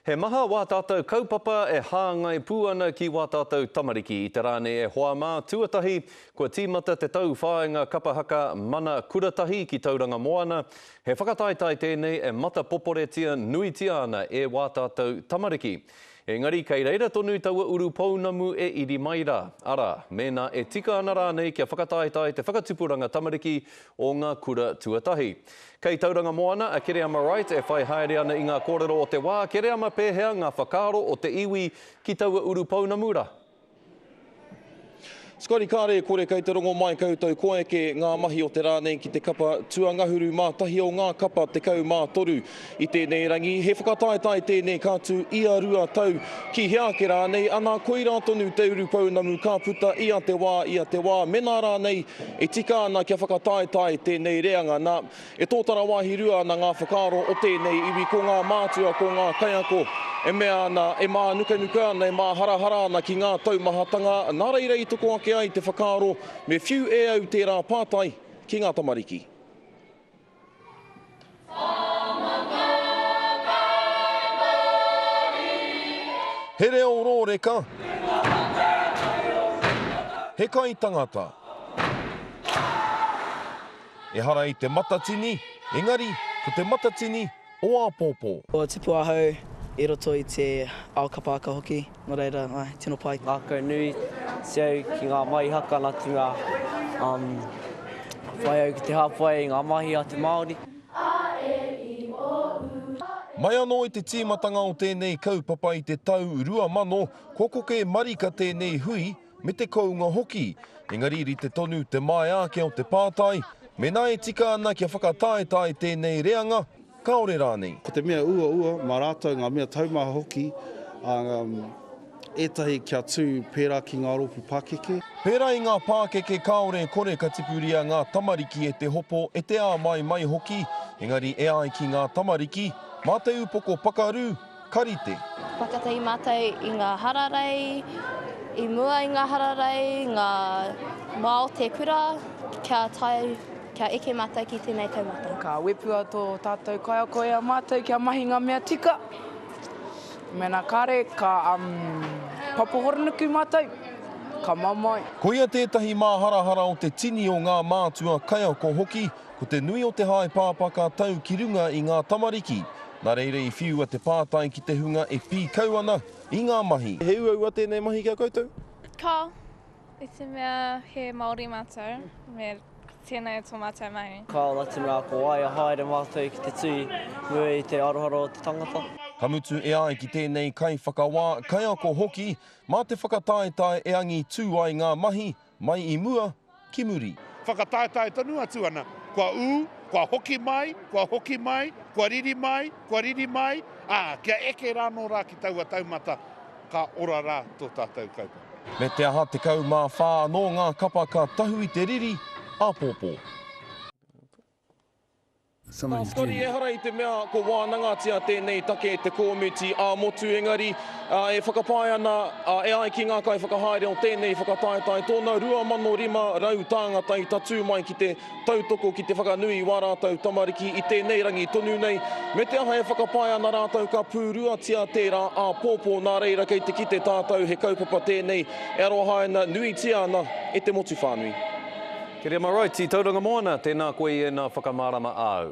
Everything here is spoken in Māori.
He maha wā tātou kaupapa e hāngai pūana ki wā tātou tamariki I te rāne e hoa mā tuatahi kua tīmata te tau whāinga kapahaka mana kuratahi ki tauranga moana. He whakataetai tēnei e mata poporetia nuitia ana e wā tātou tamariki. Engari, kei reira tonu taua uru pounamu e iri mai rā. Ara, mēnā e tika ana rānei kia whakataetai te whakatupuranga tamariki o ngā kura tuatahi. Kei tauranga moana, a Kereama Right e whai haere ana I ngā kōrero o te wā. Kereama pēhea ngā whakaaro o te iwi ki taua uru pounamu rā. Skari kāre kore kei te rongo mai koutou koe ke ngā mahi o te rānei ki te kapa tuangahuru mātahi o ngā kapa te kau mā toru I tēnei rangi. He whakataetai tēnei kātu ia rua tau ki hea ke rānei ana koirā tonu te uru pounamu ka puta ia te wā mena rānei e tika ana kia whakataetai tēnei reanga nā e tōtara wāhi rua ana ngā whakaaro o tēnei iwi ko ngā mātua ko ngā kaiako e mea ana e mā nuka ana e mā harahara ana ki ngā taumahatanga nā reira I toko ake ai te whakaaro me whiu e au tērā pātai ki ngā tamariki. He reo rō reka. He kai tangata. E hara I te matatini, engari ko te matatini o a pōpō. O tipu ahau I roto I te ao kapaka hoki, no reira, tino pai. Ngā kau nui, seau ki ngā mai haka nā tunga whai au ki te hāpai I ngā mahi a te Māori. Mai anō I te tīmatanga o tēnei kaupapa I te tau rua mano, kokoke marika tēnei hui me te kounga hoki. Engari ri te tonu te mai ake o te pātai, me nā e tika ana kia whakataetai tēnei reanga, kaore rānei. Ko te mea ua, mā rātou ngā mea taumaha hoki, etahi kia tū pērā ki ngā ropu Pākeke. Pērā I ngā Pākeke kaore kore ka tipuria ngā tamariki e te hopo e te ā mai hoki, engari e ai ki ngā tamariki, mā te upoko pakaru, karite. Whakatahi mātai I ngā hararei, I mua I ngā hararei, ngā mao te kura, kia eke mātai ki tēnei taumata. Ka wepua tō tātou kaiako ea mātou kia mahi ngā mea tika. Mēnā kāre, ka papohoronuku mātou, ka mamai. Ko ia tētahi mā harahara o te tini o ngā mātua kaiako hoki, ko te nui o te hae pāpaka tau ki runga I ngā tamariki. Nā reire I whiu a te pātai ki te hunga e pī kau ana I ngā mahi. He ua tēnei mahi kia koutou? Ka, I te mea he Māori mātou, me tēnei tō mātou mahi. Ka la te mea ko waia haere mātou ki te tui, mua I te arohara o te tangata. Kamutu e ai ki tēnei kai whakawā kaiako hoki, mā te whakataetai e angi tū ai ngā mahi, mai I mua, ki muri. Whakataetai tonu atu ana. Kua kua hoki mai, kua riri mai, kia eke rāno rā ki taua taumata, ka ora rā tō tātou kaupa. Me te aha te kau mā whā no ngā kapa ka tahu I te riri, a pōpō. Skari e hara I te mea ko wānangatia tēnei take te kōmuti a motu engari e whakapai ana e ai ki ngā kai whakahaere o tēnei whakataetai tōna 2,500 rau tāngata I tatu mai ki te tautoko ki te whakanui wā rātou tamariki I tēnei rangi tonu nei. Me te aha e whakapai ana rātou ka pūruatia tērā a pōpō nā reira kei te kite tātou he kaupapa tēnei e arohaina nui tia ana e te motu whānui. Kereama Right, I tauranga moana, tēnā koe I e nā whakamārama au.